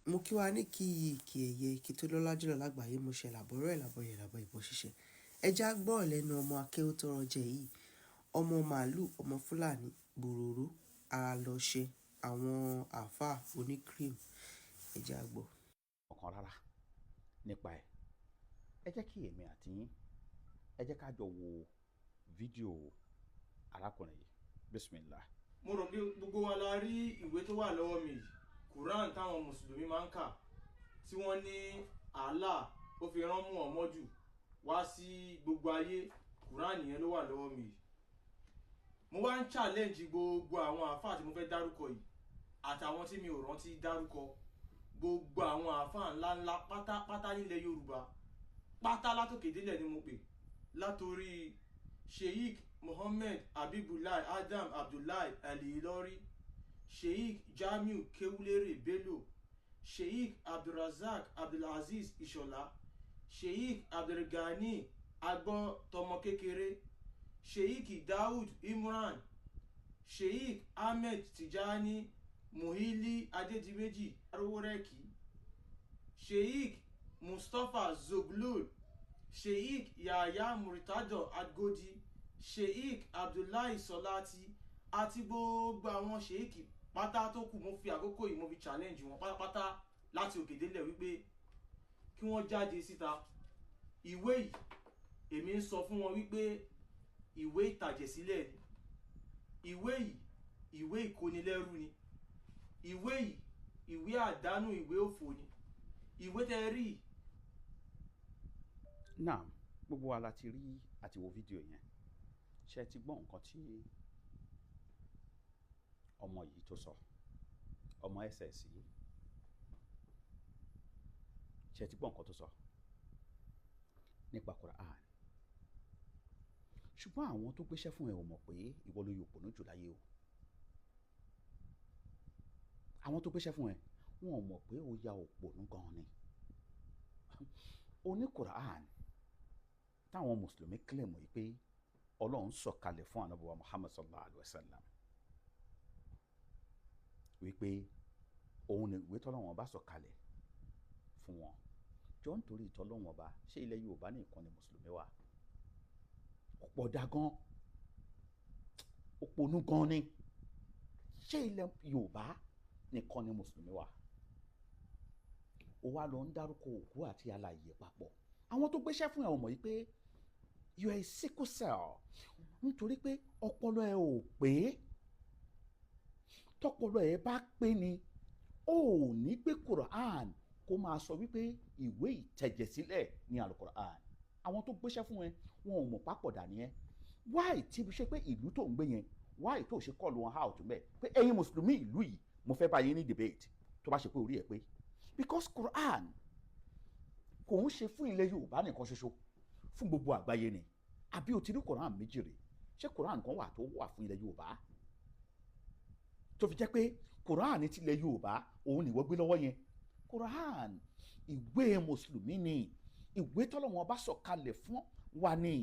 mo kí wa ní kí ẹ̀yẹ kí tó lọ́lá jùlọ lágbàáyé mo ṣe làbọ̀rọ̀ ẹ̀ làbọ̀ ìbọn ṣíṣe ẹja gbọ́ lẹ́nu ọmọ akéwò tó rọjẹ yìí ọmọ màálù ọmọ fúlàní gbòòrò ara lọ ṣe àwọn àáfàá oníkírìm ẹja gbọ́. ọ̀kan rárá nípa ẹ̀ ẹ jẹ́ kí èmi àti yín ẹ jẹ́ ká jọ wo fídíò arákùnrin yìí bismillah. mo rò pé gbogbo wa la rí ìwé tó wà lọ́wọ́ mi yìí Quran táwọn mùsùlùmí máa ń kà tí wọ́n ní Allah ó fi rán Muhammadu wá sí gbogbo ayé Quran yẹn ló wà lọ́wọ́ mi yìí. mo wá ń challenge gbogbo àwọn àáfàá tí mo fẹ́ dárúkọ yìí àtàwọn tí mi ò rántí dárúkọ gbogbo àwọn àáfàá ńláńlá pátápátá nílẹ̀ Yorùbá pátá látòkè délẹ̀ ni mo pè látòrí Sheikh Mohammed Habibullah Adam Abdullahi Al-Ilori, Sheikh Jamiu Kewulere Bello, Sheikh Abdulrazak Abdulaziz Ishola, Sheikh Abdulgani Agbo Tomo Kekere, Sheikh Daud Imran, Sheikh Ahmed Tijani Muhili Adedimeji Aroworeki, Sheikh Mustapha Zoglul, Sheikh Yahya Murtado Adgodi, Sheikh Abdullahi Solati àti gbogbo àwọn sheikh pátá tó kù. mo fi àkókò yìí mo fi challenge wọn pátápátá láti òkè délẹ̀ wípé kí wọ́n jáde síta. ìwé yìí èmi ń sọ fún wọn wípé ìwé ìtàjẹ̀sílẹ̀ ni, ìwé yìí ìwé ìkónilẹ́rú ni, ìwé yìí ìwé àdánù, ìwé òfò ni, ìwé tẹ́ rí. náà gbogbo wa la ti rí àti wo fídíò yẹn ṣe ti gbọ́ nǹkan tí ọmọ yìí tó sọ, ọmọ ss yìí ṣe ti gbọ́ nǹkan tó sọ nípa Quran. ṣùgbọ́n àwọn tó gbéṣẹ́ fún ẹ ò mọ̀ pé ìwọ ló yọ òpònú jù láyé o. àwọn tó gbéṣẹ́ fún ẹ wọn ò mọ̀ pé ó ya òpònú gan ni. oní Quran táwọn mùsùlùmí kílẹ̀ mọ̀ yìí pé Ọlọ́run sọ̀kalẹ̀ fún ànábì wa Muhammad sallallahu alayhi wa sallam wípé òun ni ìwé tọ́lọ́wọ́n bá sọ̀kalẹ̀ fún wọn. jọ nítorí ìtọ́lọ́wọ́n bá ṣé ilẹ̀ Yorùbá nìkan ni mùsùlùmí wà? ọ̀pọ̀ dá gan, òpònú gan ni. ṣé ilẹ̀ Yorùbá nìkan ni mùsùlùmí wà? ó wá lọ ń dárúkọ òkú àti alààyè papọ̀. àwọn tó gbéṣẹ́ fún ẹ ò mọ̀ yìí pé you are a sickle cell nítorí pé ọpọlọ ẹ ò pé. tọpọlọ ẹ bá pé ni ó ní gbé Quran kó máa sọ wípé ìwé ìtẹ̀jẹ̀sílẹ̀ ní Al-Quran. àwọn tó gbéṣẹ́ fún ẹ wọn ò mọ̀ pápọ̀dà ni ẹ. wáì tí ṣe pé ìlú tó ń gbé yẹn wáì tó ṣe kọ́ lu wọn out mẹ́ pé ẹ̀yin mùsùlùmí ìlú yìí mo fẹ́ bá yín ní debate tó bá ṣe pé orí ẹ pé because Quran kò ń ṣe fún ilẹ̀ Yorùbá nìkan ṣoṣo, fún gbogbo àgbáyé ni. àbí o ti rí Quran méjì rè? ṣé Quran kan wà tó wà fún ilẹ̀ Yorùbá? tó fi jẹ́ pé Quran ti ilẹ̀ Yorùbá òun nìwọ gbé lọ́wọ́ yẹn. Quran ìwé mùsùlùmí ni, ìwé tọ́lọ́wọ́n bá sọ̀kalẹ̀ fún wa ni.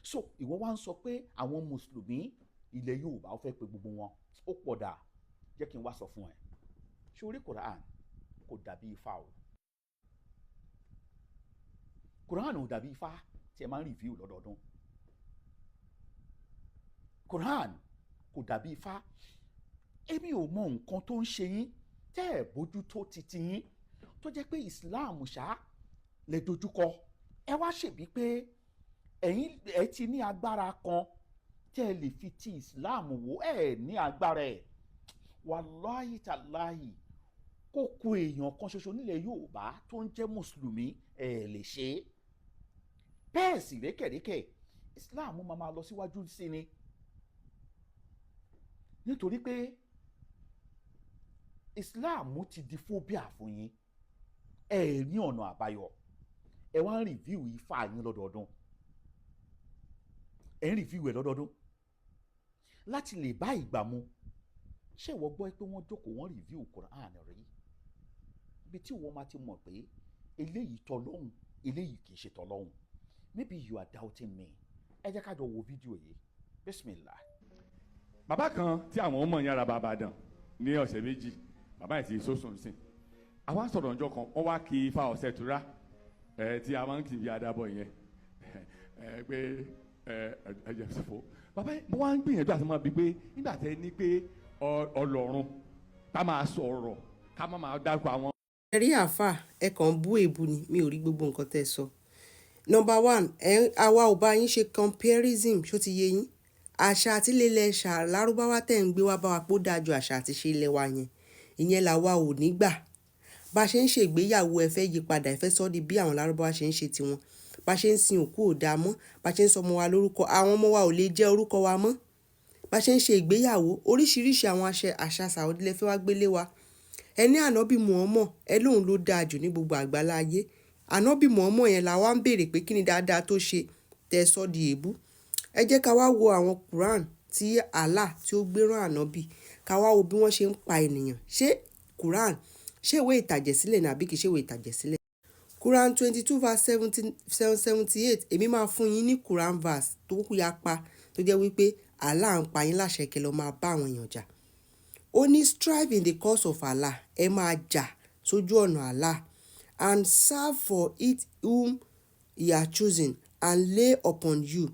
so ìwọ wá ń sọ pé àwọn mùsùlùmí ilẹ̀ Yorùbá ó fẹ́ pe gbogbo wọn, ó pọ̀ dà. jẹ́ kí n wá sọ fún ẹ, ṣé orí Quran kò dàbí ifá o. Quran ò dàbí ifá tí ẹ máa ń rìvíw lọ́dọọdún. Quran kò dàbí ifá. èmi ò mọ nǹkan tó ń ṣe yín tẹ́ ẹ̀ bójú tó titi yín tó jẹ́ pé Islam ṣá lè dojúkọ. ẹ wá ṣèbí pé ẹ̀yin ẹ ti ní agbára kan tẹ́ ẹ lè fi ti Islam wò ẹ̀ ní agbára ẹ̀. wàláhì tàláhì kó kó èèyàn kan ṣoṣo nílẹ̀ Yorùbá tó ń jẹ́ mùsùlùmí ẹ̀ lè ṣe é. bẹ́ẹ̀ sì rékẹ̀rékẹ̀ Islam máa lọ síwájú sí ni. nítorí pé Islam ti di phobia fún yín, ẹ ní ọ̀nà àbáyọ. ẹ wá ń rìvíw ifá yín lọ́dọọdún, ẹ ń rìvíw ẹ lọ́dọọdún láti lè bá ìgbà mu. ṣé ìwọ gbọ́ pé wọ́n jókòó wọ́n rìvíw Quran rí? ibi tí wọ́n máa ti mọ̀ pé eléyìí tọ́lọ́hun eléyìí kì í ṣe tọ́lọ́hun. maybe you are doubting me. ẹ jẹ́ ká jọ wo fídíò yìí bismillah. bàbá kan tí àwọn ọmọ yẹn ra bàbá dàn ní ọ̀sẹ̀ méjì bàbá yìí ti sọ́sùn sí àwa sọ̀rọ̀ ọjọ́ kan wọ́n wá kí ifá ọ̀sẹ̀ tura tí a máa ń kì í adabọ̀ yẹn pé ẹ̀jẹ̀ sọ̀fọ̀ bàbá mo wá ń gbìyànjú àti máa bí pé nígbà tẹ́ ní pé ọlọ́run ká máa sọ̀rọ̀ ká má máa dárúkọ àwọn. ẹ rí àáfà ẹ kàn ń bú èébú ni mi ò rí gbogbo nǹkan tẹ́ ẹ sọ. Number 1, àwa ò bá yín ṣe comparison ṣó ti yé yín. Àṣà àti ilẹ̀ lárúbáwá tẹ̀ ń gbé wá bá wa pé ó dáa ju àṣà àti ṣe ilẹ̀ wa yẹn. Ìyẹn làwa ò ní gbà. Bá ṣe ń ṣe ìgbéyàwó ẹ fẹ́ yí padà ẹ fẹ́ sọ di bí àwọn lárúbáwá ṣe ń ṣe tiwọn. Bá ṣe ń sin òkú ò dáa mọ́. Bá ṣe ń sọ ọmọ wa lórúkọ àwọn ọmọ wa ò lè jẹ́ orúkọ wa mọ́. Bá ṣe ń ṣe ìgbéyàwó oríṣiríṣi àwọn àṣà Saudi lẹ fẹ́ wá gbélé wa. Ẹ ní ànábì Muhammad ẹ lóun ló dáa jù ní gbogbo àgbálá ayé. Ànábì Muhammad yẹn la wá ń béèrè pé kí ni dáadáa tó ṣe tẹ́ sọ di èébú. Ẹ jẹ́ ká wá wo àwọn Quran tí Allah tí ó gbé rán ànábì ká wá wo bí wọ́n ṣe ń pa ènìyàn. Ṣé Quran ṣé ìwé ìtàjẹ̀sílẹ̀ ni àbí kì í ṣe ìwé ìtàjẹ̀sílẹ̀? Quran 22 verse 78 èmi máa fún yín ní Quran verse tó yapa tó jẹ́ wípé Allah ń pa yín láṣẹ kẹ́ lọ máa bá àwọn èèyàn jà. Ó ní strive in the cause of Allah ẹ máa jà sójú ọ̀nà Allah and serve for it whom he has chosen and lay upon you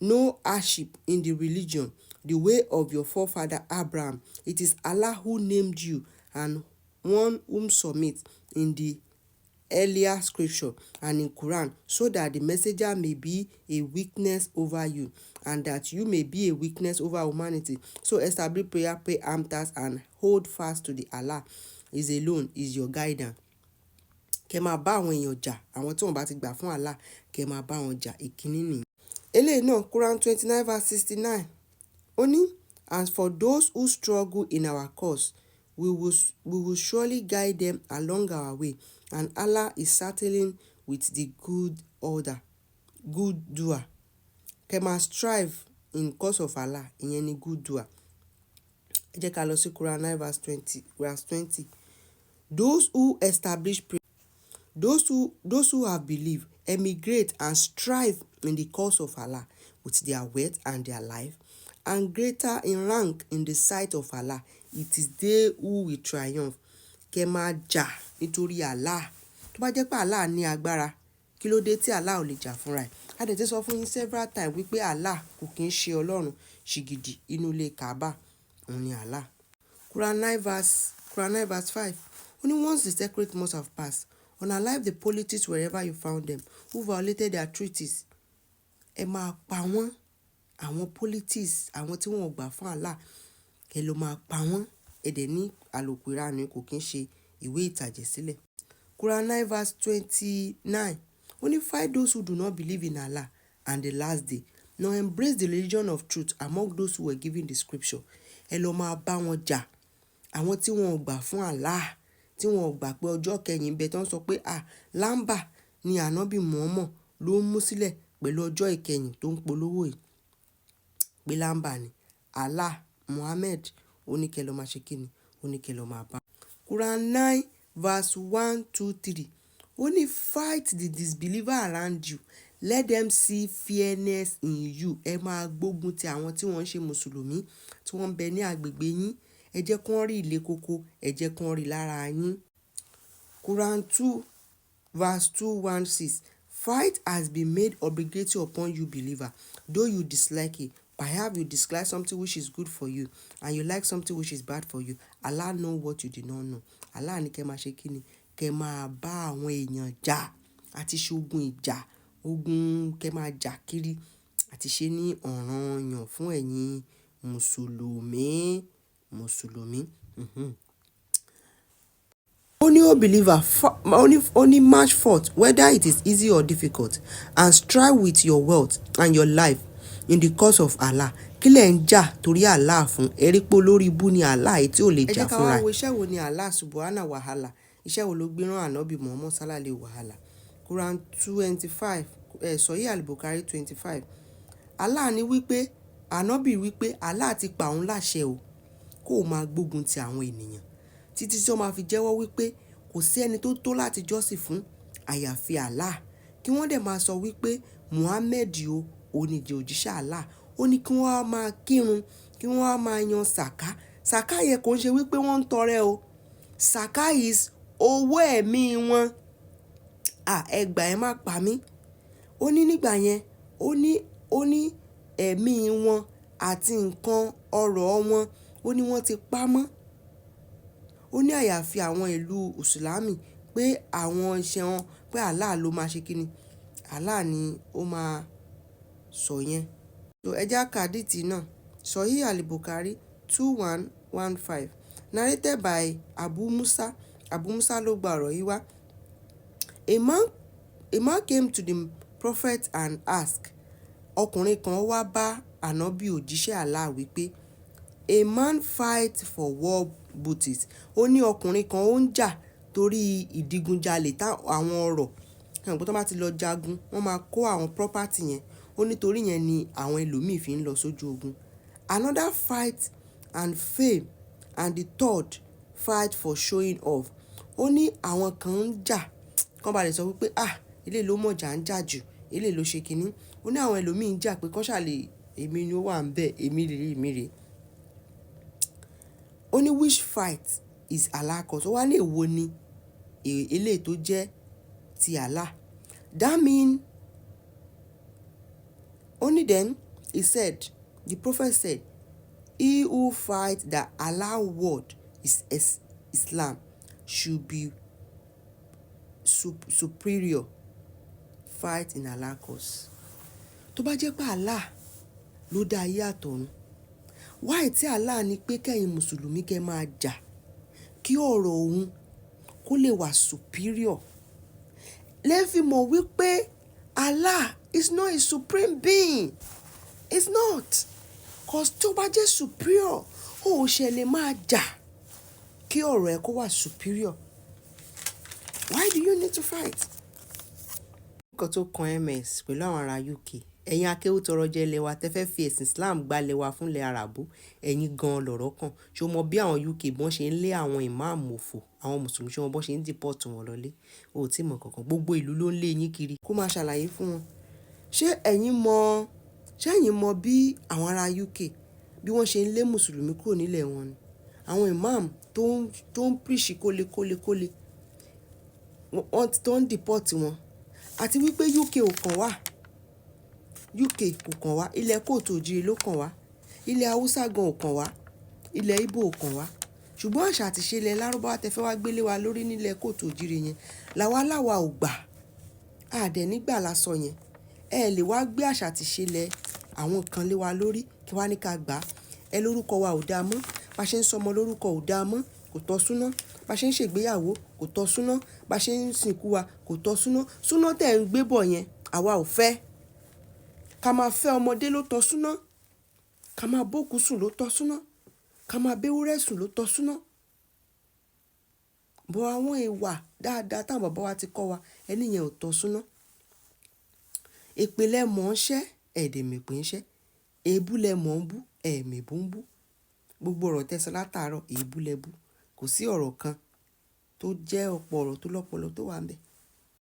no hardship in the religion, the way of your forefather Abraham. It is Allah who named you and one whom submit in the earlier scripture and in Quran, so that the messenger may be a witness over you and that you may be a witness over humanity. So establish prayer, pay alms and hold fast to the Allah is alone is your guidance. Kẹ́ máa bá àwọn èèyàn jà àwọn tí wọ́n bá ti gbà fún Allah kẹ́ máa bá wọn jà ìkíní nìyí. Eléyìí náà Quran 29 verse 69 ó ní as for those who struggle in our cause we will surely guide them along our way and Allah is settling with the good doer. Kẹ́ máa strive in cause of Allah ìyẹn ni good doer. Ẹ jẹ́ ká lọ sí Quran 9 verse 20. Those who establish prayer, those who have believed emigrate and strive in the cause of Allah with their wealth and their life and greater in rank in the sight of Allah, it is they who will triumph. Kẹ́ máa jà nítorí Allah. Tó bá jẹ́ pé Allah ní agbára kí ló dé tí Allah ò lè jà fúnra ẹ̀? A dẹ̀ ti sọ fún yín several times wípé Allah kò kí ń ṣe ọlọ́run ṣìgìdì inú ilé Kaaba òun ni Allah. Quran 9 verse 5 only once the sacred must have passed unalive the politics wherever you found them who violated their treaties. Ẹ máa pa wọ́n àwọn politics àwọn tí wọ́n gbà fún Allah kẹ́ ló máa pa wọ́n. Ẹ̀dẹ̀ ní àlòkùránì kò kí ń ṣe ìwé ìtàjẹ̀sílẹ̀. Quran 9 verse 29 only fight those who do not believe in Allah and the last day nor embrace the religion of truth among those who were given the scripture. Ẹ lọ máa bá wọn jà àwọn tí wọ́n gbà fún Allah tí wọ́n gbà pé ọjọ́ kẹyìn bẹ tán sọ pé lámbà ni ànábì Muhammad ló ń mú sílẹ̀ pẹ̀lú ọjọ́ ìkẹyìn tó ń polówó yìí pé lámbà ni Allah Muhammad oníkẹ́ lọ máa ṣe kíni oníkẹ́ lọ máa bá. Quran 9 verse 1-3 only fight the disbeliever around you let them see fairness in you. Ẹ máa gbógun ti àwọn tí wọ́n ń ṣe mùsùlùmí tí wọ́n ń bẹ ní agbègbè yín. Ẹ jẹ́ kí wọ́n rí ilé kókó ẹ jẹ́ kí wọ́n rí lára yín. Quran 2 verse 216 fight has been made obligatory upon you believer though you dislike it. Perhaps you dislike something which is good for you and you like something which is bad for you. Allah know what you did not know. Allah ní kẹ́ máa ṣe kíni kẹ́ máa bá àwọn èèyàn jà àti ṣe ogun ìjà ogun kẹ́ máa jà kiri àti ṣe ní ọ̀ranyàn fún ẹ̀yin mùsùlùmí. Only a believer only march forth whether it is easy or difficult and strive with your wealth and your life in the cause of Allah. Kí lẹ̀ ń jà torí Allah fún erípo lórí ibú ni Allah èyí tí ò lè jà fúnra. Ẹ jẹ́ ká wá wo iṣẹ́ wo ni Allah subhanahu wa ta'ala iṣẹ́ wo ló gbé rán ànábì Muhammad sallallahu wa ta'ala. Quran 25 Sahih al-Bukhari 25 Allah ní wípé ànábì wípé Allah ti pa òun láṣẹ o kó o máa gbógun ti àwọn ènìyàn títí tí ó máa fi jẹ́wọ́ wípé kò sí ẹni tó tó láti jọ́sìn fún àyàfi Allah kí wọ́n dẹ̀ máa sọ wípé Muhammad o oníjẹ́ òjíṣẹ́ Allah ó ní kí wọ́n á máa kírun kí wọ́n á máa yan sàká yẹn kò ń ṣe wípé wọ́n ń tọrẹ o sàká is owó ẹ̀mí wọn. Ẹ gbà ẹ má pa mí. Ó ní nígbà yẹn ó ní ẹ̀mí wọn àti nǹkan ọrọ̀ wọn ó ní wọ́n ti pa mọ́. Ó ní àyàfi àwọn ìlú ìsìlámì pé àwọn iṣẹ́ wọn pé Allah ló máa ṣe kíni, Allah ni ó máa sọ yẹn. So ẹ já kàdítì náà. Sahih al-Bukhari 2115 narrated by Abu Musa. Abu Musa ló gba ọ̀rọ̀ yìí wá. A man came to the prophet and asked. Ọkùnrin kan wá bá ànábì òjíṣẹ́ Allah wípé a man fight for war booty. Ó ní ọkùnrin kan ó ń jà torí ìdigunjalè àwọn ọrọ̀. Tó bá ti lọ jagun wọ́n máa kó àwọn property yẹn. Ó nítorí yẹn ni àwọn ẹlòmíì fi ń lọ sójú ogun. Another fight and fame, and the third fight for showing off. Ó ní àwọn kan ń jà kán ba lè sọ wípé ilé ló mọ̀jà ń jà jù, ilé ló ṣe kinní. Ó ní àwọn ẹlòmíì ń jà pé kán ṣàlè èmi ni ó wà ń bẹ̀, èmi rèé. Ó ní which fight is Allah cause? Ó wá ní èwo ni eléyìí tó jẹ́ ti Allah. That mean only then he said, the prophet said, he who fight that Allah word is Islam should be superior fight in Allah cause. Tó bá jẹ́ pé Allah ló dá ayé àtọ̀run, why tí Allah ní pé kẹ́yin mùsùlùmí kẹ́ máa jà kí ọ̀rọ̀ òun kó lè wà superior. Lẹ́fì mọ̀ wípé Allah is not a supreme being. It's not. Cause tó bá jẹ́ superior, ó ṣe lè máa jà kí ọ̀rọ̀ ẹ̀ kó wà superior. Why do you need to fight? Nǹkan tó kan MS pẹ̀lú àwọn ará UK. Ẹ̀yin akéwútọrọjẹ ilẹ̀ wa tẹ́ fẹ́ fi ẹ̀sìn Islam gbalẹ̀ wa fúnlẹ̀ Àràbù, ẹ̀yin gan lọ̀rọ̀ kan. Ṣé o mọ bí àwọn UK bọ́n ṣe ń lé àwọn ìmáàmù òfò, àwọn mùsùlùmí, ṣé wọn bọ́n ṣe ń deport wọn lọlé? O ò tí mọ̀ kankan. Gbogbo ìlú ló ń lé yín kiri. Kó máa ṣàlàyé fún wọn. Ṣé ẹ̀yin mọ bí àwọn ará UK bí wọ́n ṣe ń lé mùsùlùmí kúrò nílẹ̀ wọn ni? Àwọn ìmáàmù tó ń preach kólekóle wọ́n tó ń deport wọn. Àti wípé UK ò kàn wá. UK kò kàn wá. Ilẹ̀ kóòtù òjìrì ló kàn wá. Ilẹ̀ Haúsá gan ò kàn wá. Ilẹ̀ Ìgbò ò kàn wá. Ṣùgbọ́n àṣà àti ìṣe ilẹ̀ Lárúbáwá tẹ́ fẹ́ wá gbélé wa lórí nílẹ̀ kóòtù òjìrì yẹn làwa ò gbà. Dẹ̀ nígbà lásán yẹn. Ẹ lè wá gbé àṣà àti ìṣe ilẹ̀ àwọn kan lé wa lórí kí wá ní ká gbà. Ẹ lórúkọ wa ò dáa mọ́. Bá ṣe ń sọmọ lórúkọ ò dáa mọ́. Kò tọ́ súná. Bá ṣe ń ṣègbéyàwó kò tọ́ súná. Bá ṣe ń sìnkú wa kò tọ́ súná. Súná tẹ̀ ń gbé bọ̀ yẹn àwa ò fẹ́. Ká máa fẹ́ ọmọdé ló tọ́ súná. Ká máa bókú sùn ló tọ́ súná. Ká máa béwúrẹ́ sùn ló tọ́ súná. Bọ̀ àwọn ìwà dáadáa táwọn bàbá wa ti kọ́ wa ẹni yẹn ò tọ́ súná. Ìpìlẹ̀ mọ̀ ń ṣẹ́ ẹ̀ẹ́dẹ̀mẹ̀pé ń ṣẹ́. Èébú lẹ mọ̀ ń bú ẹ̀ẹ̀mẹ̀bú ń bú. Gbogbo ọ̀rọ̀ tẹ́ sọ látàárọ̀ èébú lẹ bú. Kò sí ọ̀rọ̀ kan tó jẹ́ ọ̀pọ̀ ọ̀rọ̀ tó lọ́pọlọ tó wà ń bẹ̀.